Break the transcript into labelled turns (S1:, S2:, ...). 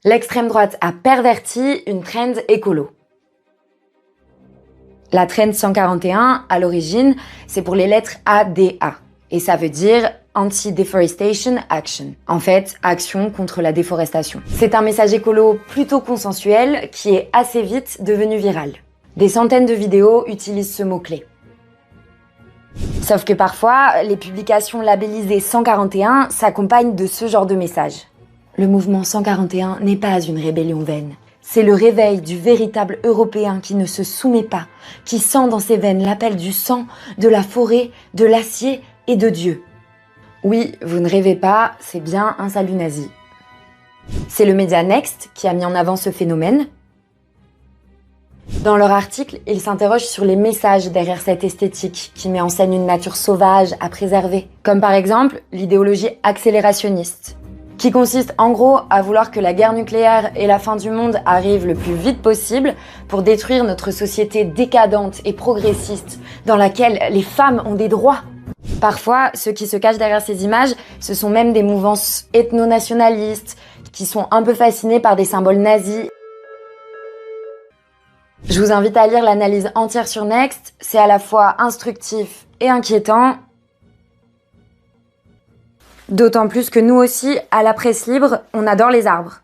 S1: L'extrême droite a perverti une trend écolo. La trend 141, à l'origine, c'est pour les lettres ADA. Et ça veut dire Anti-Deforestation Action. En fait, action contre la déforestation. C'est un message écolo plutôt consensuel qui est assez vite devenu viral. Des centaines de vidéos utilisent ce mot-clé. Sauf que parfois, les publications labellisées 141 s'accompagnent de ce genre de message. Le mouvement 141 n'est pas une rébellion vaine. C'est le réveil du véritable Européen qui ne se soumet pas, qui sent dans ses veines l'appel du sang, de la forêt, de l'acier et de Dieu. Oui, vous ne rêvez pas, c'est bien un salut nazi. C'est le média Next qui a mis en avant ce phénomène. Dans leur article, ils s'interrogent sur les messages derrière cette esthétique qui met en scène une nature sauvage à préserver, comme par exemple l'idéologie accélérationniste, qui consiste en gros à vouloir que la guerre nucléaire et la fin du monde arrivent le plus vite possible pour détruire notre société décadente et progressiste dans laquelle les femmes ont des droits. Parfois, ceux qui se cachent derrière ces images, ce sont même des mouvances ethno-nationalistes qui sont un peu fascinés par des symboles nazis. Je vous invite à lire l'analyse entière sur Next, c'est à la fois instructif et inquiétant. D'autant plus que nous aussi, à la Presse Libre, on adore les arbres.